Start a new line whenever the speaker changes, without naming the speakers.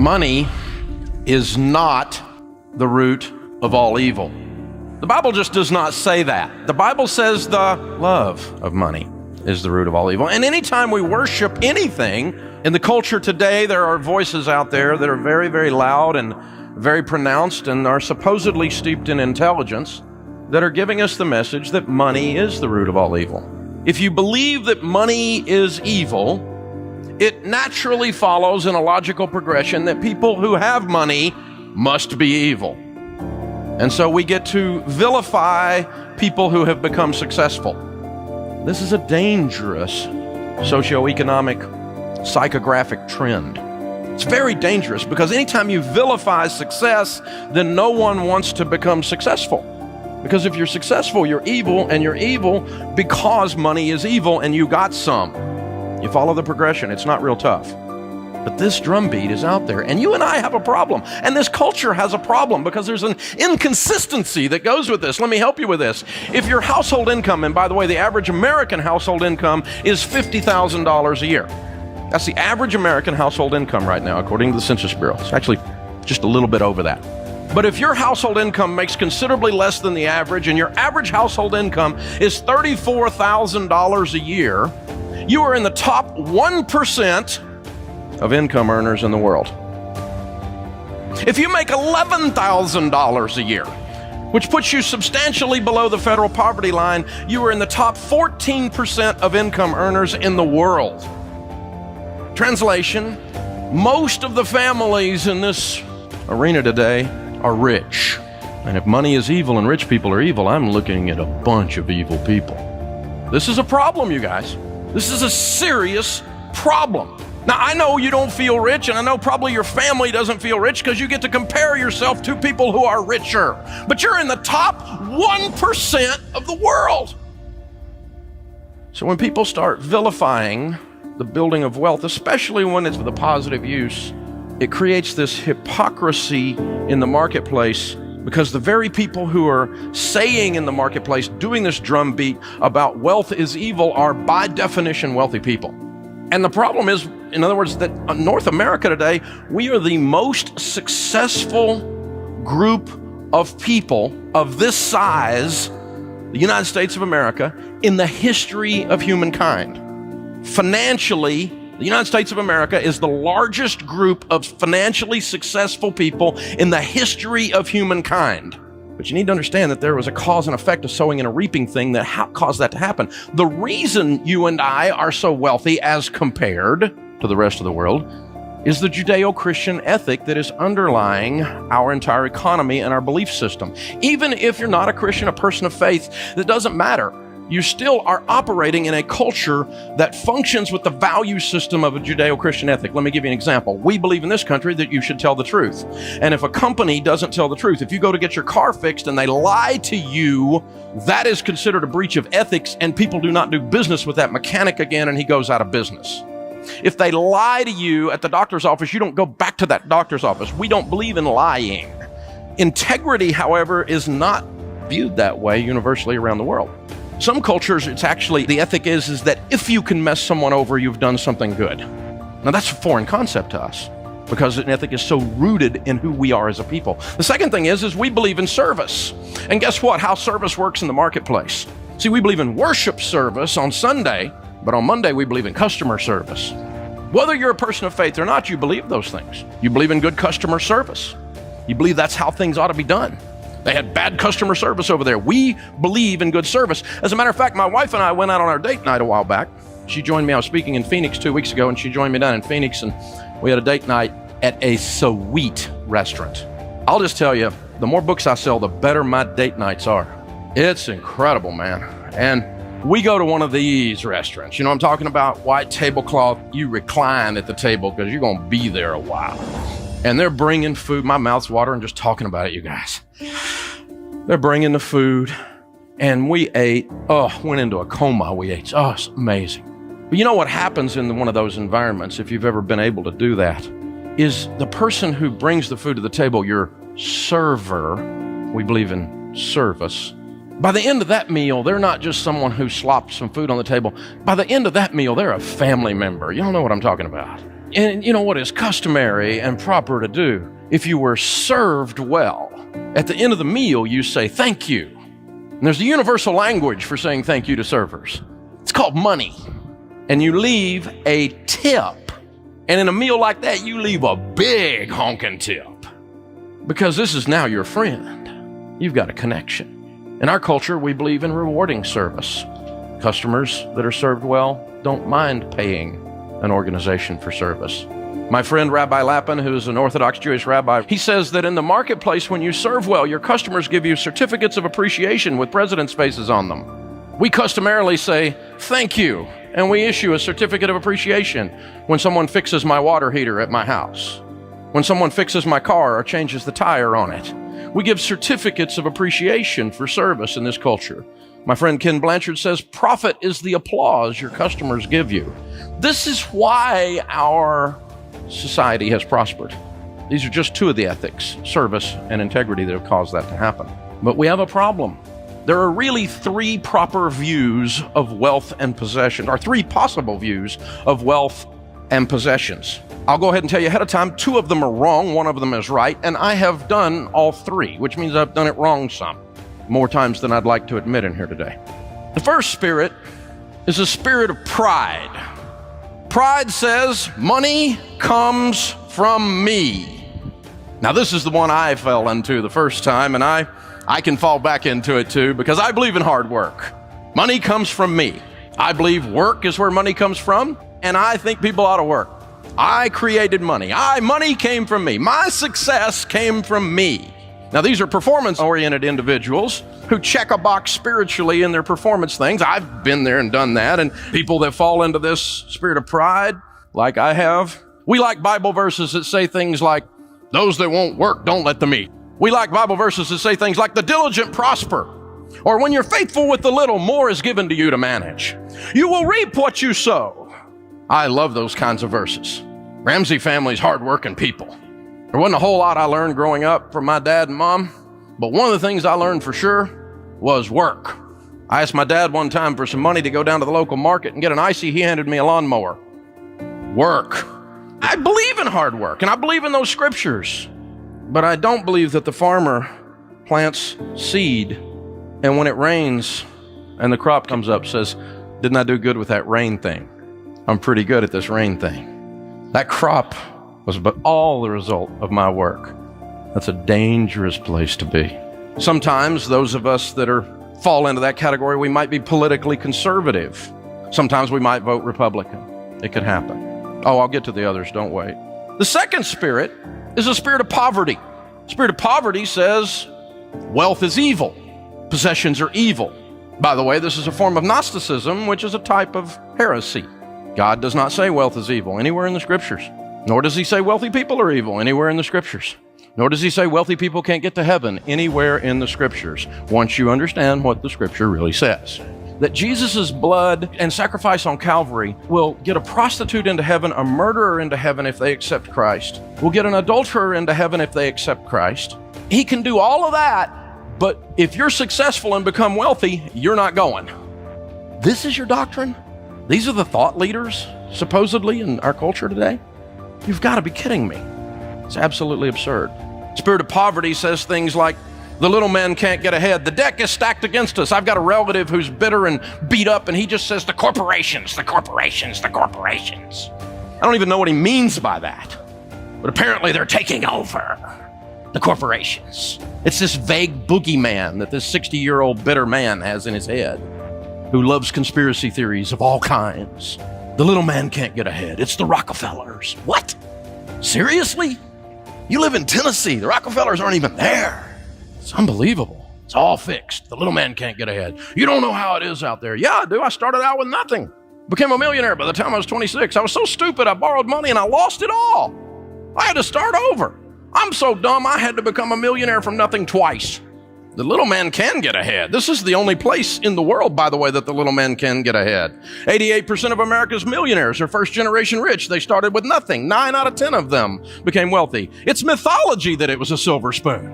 Money is not the root of all evil. The Bible just does not say that. The Bible says the love of money is the root of all evil. And anytime we worship anything, in the culture today, there are voices out there that are very, very loud and very pronounced and are supposedly steeped in intelligence that are giving us the message that money is the root of all evil. If you believe that money is evil, it naturally follows in a logical progression that people who have money must be evil. And so we get to vilify people who have become successful. This is a dangerous socioeconomic, psychographic trend. It's very dangerous because anytime you vilify success, then no one wants to become successful. Because if you're successful, you're evil, and you're evil because money is evil and you got some. You follow the progression. It's not real tough. But this drumbeat is out there, and you and I have a problem. And this culture has a problem because there's an inconsistency that goes with this. Let me help you with this. If your household income, and by the way, the average American household income is $50,000 a year. That's the average American household income right now, according to the Census Bureau. It's actually just a little bit over that. But if your household income makes considerably less than the average, and your average household income is $34,000 a year, you are in the top 1% of income earners in the world. If you make $11,000 a year, which puts you substantially below the federal poverty line, you are in the top 14% of income earners in the world. Translation, most of the families in this arena today are rich. And if money is evil and rich people are evil, I'm looking at a bunch of evil people. This is a problem, you guys. This is a serious problem. Now, I know you don't feel rich, and I know probably your family doesn't feel rich because you get to compare yourself to people who are richer. But you're in the top 1% of the world. So when people start vilifying the building of wealth, especially when it's for the positive use, it creates this hypocrisy in the marketplace because the very people who are saying in the marketplace, doing this drumbeat about wealth is evil, are by definition wealthy people. And the problem is, in other words, that in North America today, we are the most successful group of people of this size, the United States of America, in the history of humankind. Financially, the United States of America is the largest group of financially successful people in the history of humankind. But you need to understand that there was a cause and effect, a sowing and a reaping thing that caused that to happen. The reason you and I are so wealthy as compared to the rest of the world is the Judeo-Christian ethic that is underlying our entire economy and our belief system. Even if you're not a Christian, a person of faith, that doesn't matter. You still are operating in a culture that functions with the value system of a Judeo-Christian ethic. Let me give you an example. We believe in this country that you should tell the truth. And if a company doesn't tell the truth, if you go to get your car fixed and they lie to you, that is considered a breach of ethics, and people do not do business with that mechanic again, and he goes out of business. If they lie to you at the doctor's office, you don't go back to that doctor's office. We don't believe in lying. Integrity, however, is not viewed that way universally around the world. Some cultures, it's actually, the ethic is that if you can mess someone over, you've done something good. Now that's a foreign concept to us because an ethic is so rooted in who we are as a people. The second thing is we believe in service. And guess what? How service works in the marketplace. See, we believe in worship service on Sunday, but on Monday we believe in customer service. Whether you're a person of faith or not, you believe those things. You believe in good customer service. You believe that's how things ought to be done. They had bad customer service over there. We believe in good service. As a matter of fact, my wife and I went out on our date night a while back. She joined me. I was speaking in Phoenix 2 weeks ago, and she joined me down in Phoenix, and we had a date night at a sweet restaurant. I'll just tell you, the more books I sell, the better my date nights are. It's incredible, man. And we go to one of these restaurants. You know what I'm talking about? White tablecloth. You recline at the table because you're going to be there a while. And they're bringing food. My mouth's watering just talking about it, you guys. They're bringing the food, and we ate. Oh, went into a coma. We ate. Oh, it's amazing. But you know what happens in one of those environments, if you've ever been able to do that, is the person who brings the food to the table, your server, we believe in service. By the end of that meal, they're not just someone who slopped some food on the table. By the end of that meal, they're a family member. You don't know what I'm talking about. And you know what is customary and proper to do? If you were served well, at the end of the meal, you say thank you. And there's a universal language for saying thank you to servers. It's called money. And you leave a tip. And in a meal like that, you leave a big honking tip. Because this is now your friend. You've got a connection. In our culture, we believe in rewarding service. Customers that are served well don't mind paying an organization for service. My friend Rabbi Lapin, who's an Orthodox Jewish rabbi, he says that in the marketplace, when you serve well, your customers give you certificates of appreciation with president's faces on them. We customarily say, thank you, and we issue a certificate of appreciation when someone fixes my water heater at my house, when someone fixes my car or changes the tire on it. We give certificates of appreciation for service in this culture. My friend Ken Blanchard says, profit is the applause your customers give you. This is why our society has prospered. These are just two of the ethics, service and integrity, that have caused that to happen. But we have a problem. There are really three proper views of wealth and possession, or three possible views of wealth and possessions. I'll go ahead and tell you ahead of time, two of them are wrong, one of them is right, and I have done all three, which means I've done it wrong some, more times than I'd like to admit in here today. The first spirit is a spirit of pride. Pride says, money comes from me. Now, this is the one I fell into the first time, and I can fall back into it too, because I believe in hard work. Money comes from me. I believe work is where money comes from, and I think people ought to work. I created money. Money came from me. My success came from me. Now, these are performance-oriented individuals who check a box spiritually in their performance things. I've been there and done that. And people that fall into this spirit of pride, like I have, we like Bible verses that say things like, those that won't work, don't let them eat. We like Bible verses that say things like, the diligent prosper. Or when you're faithful with the little, more is given to you to manage. You will reap what you sow. I love those kinds of verses. Ramsey family's hardworking people. There wasn't a whole lot I learned growing up from my dad and mom, but one of the things I learned for sure was work. I asked my dad one time for some money to go down to the local market and get an icy. He handed me a lawnmower. Work. I believe in hard work, and I believe in those scriptures, but I don't believe that the farmer plants seed, and when it rains and the crop comes up, says, didn't I do good with that rain thing? I'm pretty good at this rain thing. That crop was but all the result of my work. That's a dangerous place to be. Sometimes those of us that fall into that category, we might be politically conservative. Sometimes we might vote Republican. It could happen. Oh, I'll get to the others, don't wait. The second spirit is a spirit of poverty. Spirit of poverty says wealth is evil. Possessions are evil. By the way, this is a form of Gnosticism, which is a type of heresy. God does not say wealth is evil anywhere in the scriptures. Nor does he say wealthy people are evil anywhere in the scriptures. Nor does he say wealthy people can't get to heaven anywhere in the scriptures, once you understand what the scripture really says. That Jesus' blood and sacrifice on Calvary will get a prostitute into heaven, a murderer into heaven if they accept Christ, will get an adulterer into heaven if they accept Christ. He can do all of that, but if you're successful and become wealthy, you're not going. This is your doctrine? These are the thought leaders, supposedly, in our culture today? You've got to be kidding me. It's absolutely absurd. Spirit of poverty says things like, the little man can't get ahead. The deck is stacked against us. I've got a relative who's bitter and beat up, and he just says, the corporations, the corporations, the corporations. I don't even know what he means by that. But apparently they're taking over. The corporations. It's this vague boogeyman that this 60-year-old bitter man has in his head, who loves conspiracy theories of all kinds. The little man can't get ahead. It's the Rockefellers. What? Seriously? You live in Tennessee. The Rockefellers aren't even there. It's unbelievable. It's all fixed. The little man can't get ahead. You don't know how it is out there. Yeah, I do. I started out with nothing. Became a millionaire by the time I was 26. I was so stupid, I borrowed money and I lost it all. I had to start over. I'm so dumb, I had to become a millionaire from nothing twice. The little man can get ahead. This is the only place in the world, by the way, that the little man can get ahead. 88% of America's millionaires are first-generation rich. They started with nothing. 9 out of 10 of them became wealthy. It's mythology that it was a silver spoon.